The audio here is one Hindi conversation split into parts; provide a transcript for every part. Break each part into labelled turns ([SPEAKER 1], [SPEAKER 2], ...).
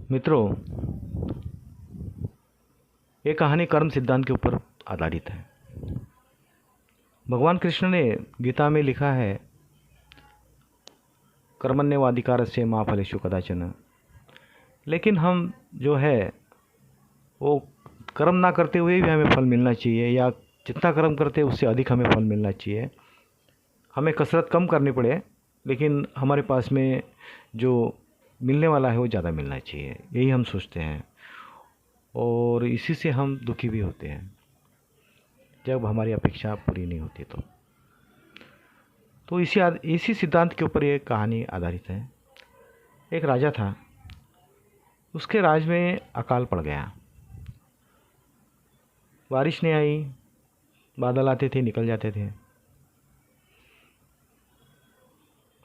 [SPEAKER 1] मित्रों, ये कहानी कर्म सिद्धांत के ऊपर आधारित है। भगवान कृष्ण ने गीता में लिखा है, कर्मण्येवाधिकारस्य मा फलेषु कदाचन। लेकिन हम जो है वो कर्म ना करते हुए भी हमें फल मिलना चाहिए, या जितना कर्म करते हैं उससे अधिक हमें फल मिलना चाहिए। हमें कसरत कम करनी पड़े, लेकिन हमारे पास में जो मिलने वाला है वो ज़्यादा मिलना चाहिए, यही हम सोचते हैं। और इसी से हम दुखी भी होते हैं जब हमारी अपेक्षा पूरी नहीं होती। तो इसी सिद्धांत के ऊपर ये कहानी आधारित है। एक राजा था, उसके राज में अकाल पड़ गया। बारिश नहीं आई, बादल आते थे निकल जाते थे।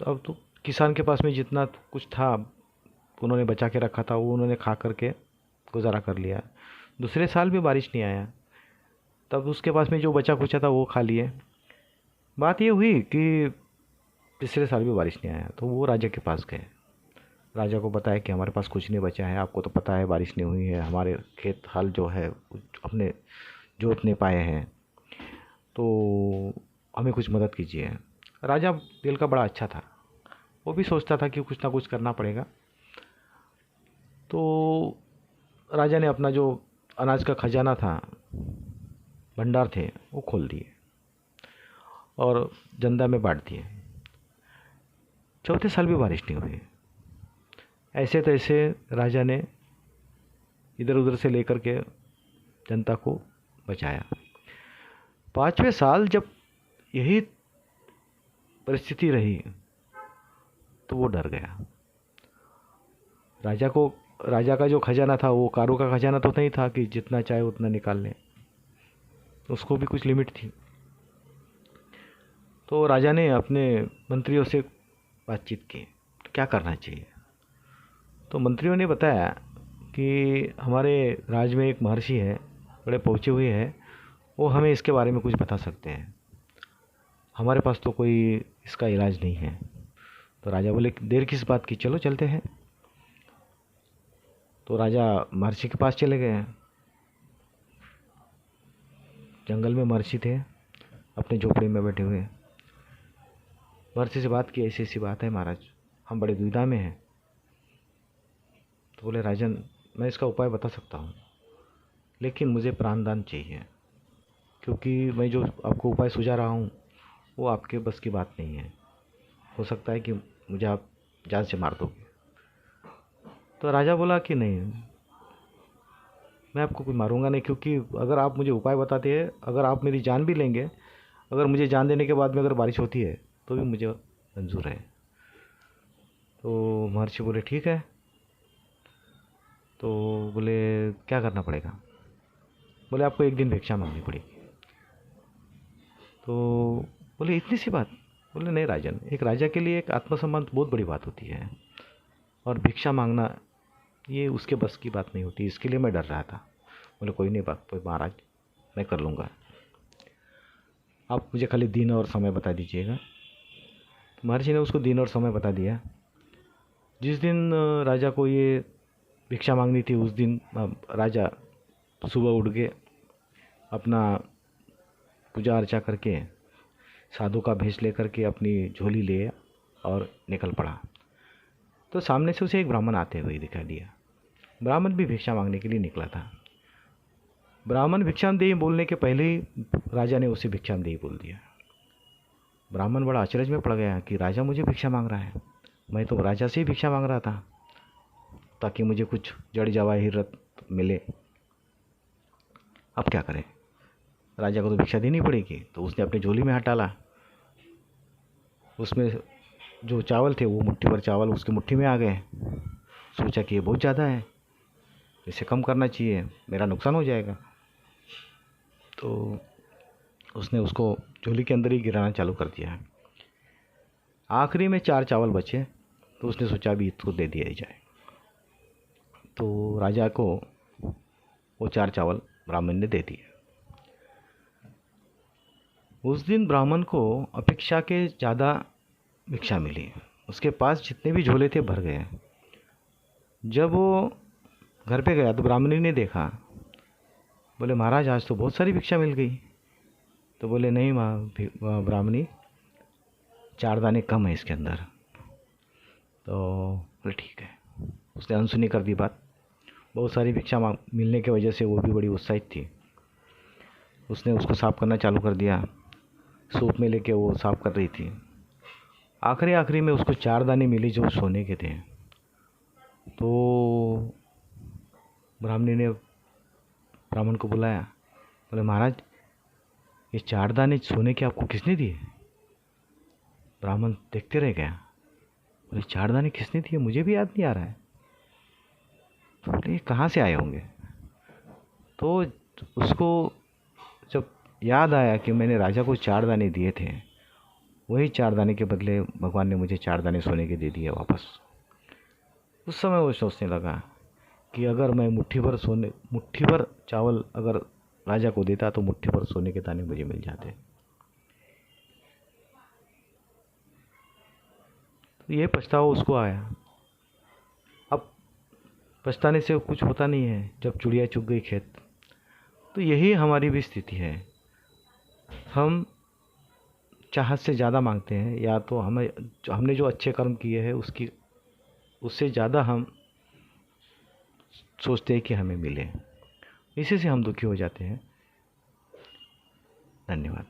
[SPEAKER 1] तो अब तो किसान के पास में जितना कुछ था उन्होंने बचा के रखा था, वो उन्होंने खा करके गुजारा कर लिया। दूसरे साल भी बारिश नहीं आया, तब उसके पास में जो बचा कुचा था वो खा लिए। बात ये हुई कि तीसरे साल भी बारिश नहीं आया, तो वो राजा के पास गए। राजा को बताया कि हमारे पास कुछ नहीं बचा है, आपको तो पता है बारिश नहीं हुई है, हमारे खेत हल जो है अपने जोत नहीं पाए हैं, तो हमें कुछ मदद कीजिए। राजा दिल का बड़ा अच्छा था, वो भी सोचता था कि कुछ ना कुछ करना पड़ेगा। तो राजा ने अपना जो अनाज का खजाना था, भंडार थे, वो खोल दिए और जनता में बांट दिए। चौथे साल भी बारिश नहीं हुई। ऐसे तैसे राजा ने इधर उधर से लेकर के जनता को बचाया। पाँचवें साल जब यही परिस्थिति रही तो वो डर गया। राजा का जो खजाना था वो कारों का खजाना तो नहीं था कि जितना चाहे उतना निकाल ले, उसको भी कुछ लिमिट थी। तो राजा ने अपने मंत्रियों से बातचीत की, क्या करना चाहिए। तो मंत्रियों ने बताया कि हमारे राज्य में एक महर्षि है, बड़े पहुँचे हुए हैं, वो हमें इसके बारे में कुछ बता सकते हैं। हमारे पास तो कोई इसका इलाज नहीं है। तो राजा बोले, देर किस बात की, चलो चलते हैं। तो राजा महर्षि के पास चले गए। जंगल में महर्षि थे, अपने झोपड़ी में बैठे हुए। महर्षि से बात की, ऐसी ऐसी बात है महाराज, हम बड़े दुविधा में हैं। तो बोले, राजन, मैं इसका उपाय बता सकता हूँ, लेकिन मुझे प्राणदान चाहिए, क्योंकि मैं जो आपको उपाय सुझा रहा हूँ वो आपके बस की बात नहीं है। हो सकता है कि मुझे आप जान से मार दोगे। तो राजा बोला कि नहीं, मैं आपको कोई मारूंगा नहीं, क्योंकि अगर आप मुझे उपाय बताते हैं, अगर आप मेरी जान भी लेंगे, अगर मुझे जान देने के बाद में अगर बारिश होती है तो भी मुझे मंजूर है। तो महर्षि बोले, ठीक है। तो बोले, क्या करना पड़ेगा। बोले, आपको एक दिन भिक्षा मांगनी पड़ेगी। तो बोले, इतनी सी बात। बोले, नहीं राजन, एक राजा के लिए एक आत्मसम्मान बहुत बड़ी बात होती है, और भिक्षा मांगना ये उसके बस की बात नहीं होती, इसके लिए मैं डर रहा था। बोले, कोई नहीं बात, कोई महाराज, मैं कर लूँगा, आप मुझे खाली दिन और समय बता दीजिएगा। तो महर्षि ने उसको दिन और समय बता दिया। जिस दिन राजा को ये भिक्षा मांगनी थी, उस दिन राजा सुबह उठ के अपना पूजा अर्चा करके साधु का भेष लेकर के अपनी झोली ले और निकल पड़ा। तो सामने से उसे एक ब्राह्मण आते हुए दिखाई दिया। ब्राह्मण भी भिक्षा मांगने के लिए निकला था। ब्राह्मण भिक्षामदेही बोलने के पहले ही राजा ने उसे भिक्षामदेही बोल दिया। ब्राह्मण बड़ा अचरज में पड़ गया कि राजा मुझे भिक्षा मांग रहा है, मैं तो राजा से ही भिक्षा मांग रहा था ताकि मुझे कुछ जड़ जवाहिरत मिले। अब क्या करें, राजा को तो भिक्षा देनी पड़ेगी। तो उसने अपनी झोली में हाथ डाला, उसमें जो चावल थे वो मुट्ठी भर चावल उसकी मुट्ठी में आ गए। सोचा कि ये बहुत ज़्यादा है, इसे कम करना चाहिए, मेरा नुकसान हो जाएगा। तो उसने उसको झोली के अंदर ही गिराना चालू कर दिया। आखिरी में 4 चावल बचे, तो उसने सोचा अभी इसको दे दिया जाए। तो राजा को वो 4 चावल ब्राह्मण ने दे दिए। उस दिन ब्राह्मण को अपेक्षा के ज़्यादा भिक्षा मिली, उसके पास जितने भी झोले थे भर गए। जब वो घर पे गया तो ब्राह्मणी ने देखा, बोले महाराज आज तो बहुत सारी भिक्षा मिल गई। तो बोले नहीं ब्राह्मणी, 4 दाने कम है इसके अंदर। तो बोले ठीक है। उसने अनसुनी कर दी बात। बहुत सारी भिक्षा मिलने की वजह से वो भी बड़ी उत्साहित थी। उसने उसको साफ़ करना चालू कर दिया। सूप में लेके वो साफ़ कर रही थी। आखिरी में उसको 4 दाने मिले जो सोने के थे। तो ब्राह्मणी ने ब्राह्मण को बुलाया, बोले महाराज ये 4 दाने सोने के आपको किसने दिए? ब्राह्मण देखते रह गया, बोले 4 दाने किसने दिए, मुझे भी याद नहीं आ रहा है। तो बोले कहाँ से आए होंगे? तो उसको जब याद आया कि मैंने राजा को 4 दाने दिए थे, वही 4 दाने के बदले भगवान ने मुझे 4 दाने सोने के दे दिए वापस। उस समय वो सोचने लगा कि अगर मैं मुट्ठी भर चावल अगर राजा को देता तो मुट्ठी भर सोने के दाने मुझे मिल जाते। तो ये पछतावा उसको आया। अब पछताने से कुछ होता नहीं है, जब चिड़िया चुग गई खेत। तो यही हमारी भी स्थिति है। हम चाहत से ज़्यादा मांगते हैं, या तो हमने जो अच्छे कर्म किए हैं उससे ज़्यादा हम सोचते हैं कि हमें मिले। इसी से हम दुखी हो जाते हैं। धन्यवाद।